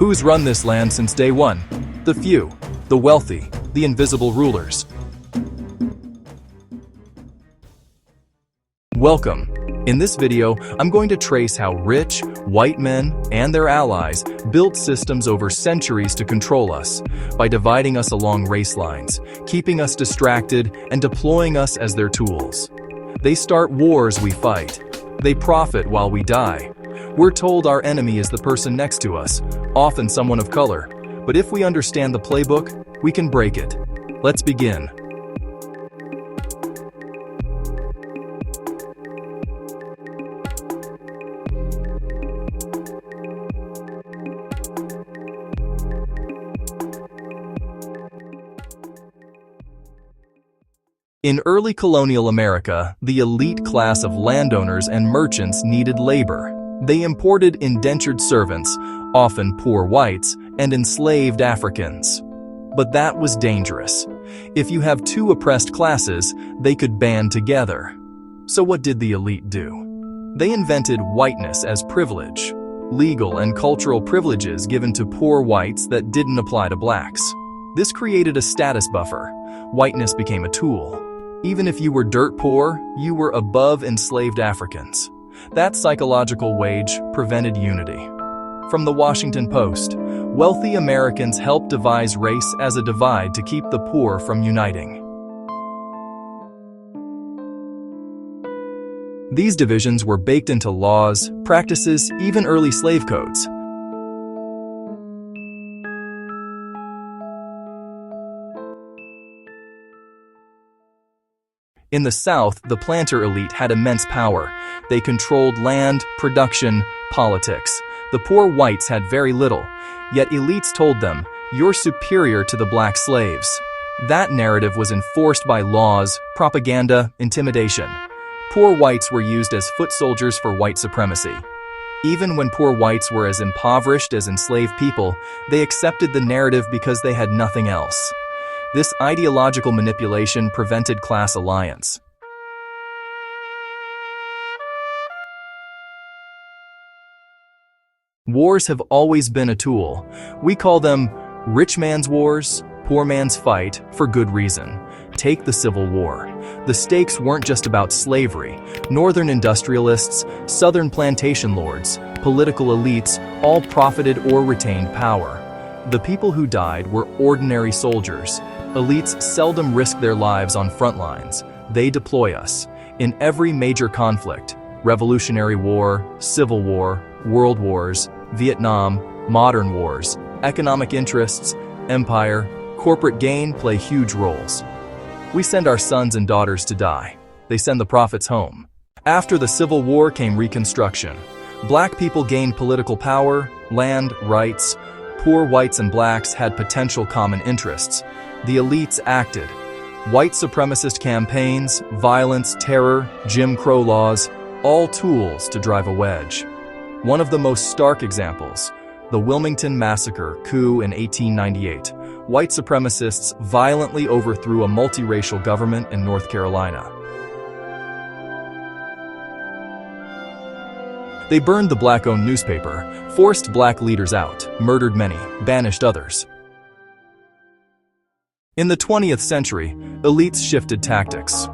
Who's run this land since day one? The few, the wealthy, the invisible rulers. Welcome. In this video, I'm going to trace how rich, white men and their allies built systems over centuries to control us, by dividing us along race lines, keeping us distracted, and deploying us as their tools. They start wars we fight. They profit while we die. We're told our enemy is the person next to us, often someone of color. But if we understand the playbook, we can break it. Let's begin. In early colonial America, the elite class of landowners and merchants needed labor. They imported indentured servants, often poor whites, and enslaved Africans. But that was dangerous. If you have two oppressed classes, they could band together. So what did the elite do? They invented whiteness as privilege, legal and cultural privileges given to poor whites that didn't apply to blacks. This created a status buffer. Whiteness became a tool. Even if you were dirt poor, you were above enslaved Africans. That psychological wage prevented unity. From the Washington Post, wealthy Americans helped devise race as a divide to keep the poor from uniting. These divisions were baked into laws, practices, even early slave codes. In the South, the planter elite had immense power. They controlled land, production, politics. The poor whites had very little, yet elites told them, "You're superior to the black slaves." That narrative was enforced by laws, propaganda, intimidation. Poor whites were used as foot soldiers for white supremacy. Even when poor whites were as impoverished as enslaved people, they accepted the narrative because they had nothing else. This ideological manipulation prevented class alliance. Wars have always been a tool. We call them rich man's wars, poor man's fight, for good reason. Take the Civil War. The stakes weren't just about slavery. Northern industrialists, southern plantation lords, political elites all profited or retained power. The people who died were ordinary soldiers. Elites seldom risk their lives on front lines. They deploy us. In every major conflict, Revolutionary War, Civil War, World Wars, Vietnam, modern wars, economic interests, empire, corporate gain play huge roles. We send our sons and daughters to die. They send the profits home. After the Civil War came Reconstruction. Black people gained political power, land, rights. Poor whites and blacks had potential common interests. The elites acted. White supremacist campaigns, violence, terror, Jim Crow laws, all tools to drive a wedge. One of the most stark examples, the Wilmington Massacre coup in 1898. White supremacists violently overthrew a multiracial government in North Carolina. They burned the black-owned newspaper, forced black leaders out, murdered many, banished others. In the 20th century, elites shifted tactics.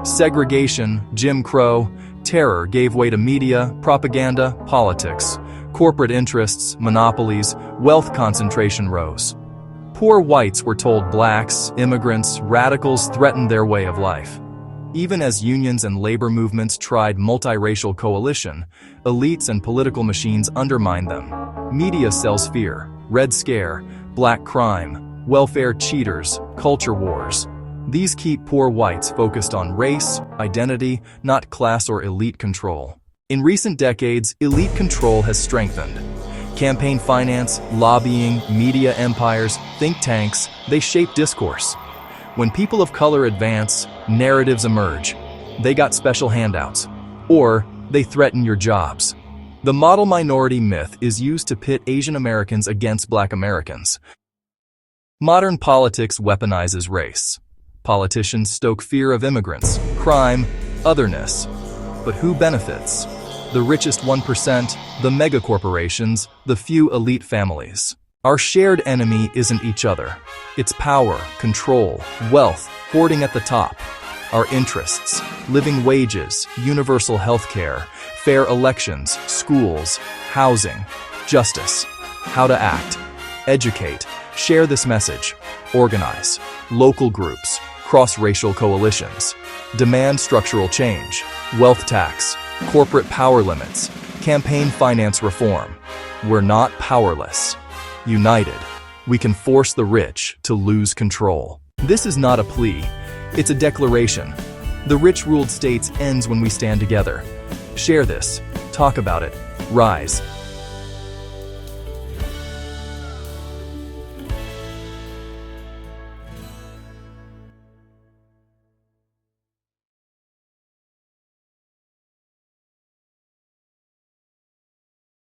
Segregation, Jim Crow, terror gave way to media, propaganda, politics. Corporate interests, monopolies, wealth concentration rose. Poor whites were told blacks, immigrants, radicals threatened their way of life. Even as unions and labor movements tried multiracial coalition, elites and political machines undermined them. Media sells fear, Red Scare, black crime, welfare cheaters, culture wars. These keep poor whites focused on race, identity, not class or elite control. In recent decades, elite control has strengthened. Campaign finance, lobbying, media empires, think tanks, they shape discourse. When people of color advance, narratives emerge. They got special handouts, or they threaten your jobs. The model minority myth is used to pit Asian Americans against Black Americans. Modern politics weaponizes race. Politicians stoke fear of immigrants, crime, otherness. But who benefits? The richest 1%, the megacorporations, the few elite families. Our shared enemy isn't each other. It's power, control, wealth, hoarding at the top. Our interests, living wages, universal health care, fair elections, schools, housing, justice. How to act. Educate. Share this message. Organize. Local groups. Cross-racial coalitions. Demand structural change. Wealth tax. Corporate power limits. Campaign finance reform. We're not powerless. United, we can force the rich to lose control. This is not a plea. It's a declaration. The rich-ruled states ends when we stand together. Share this. Talk about it. Rise.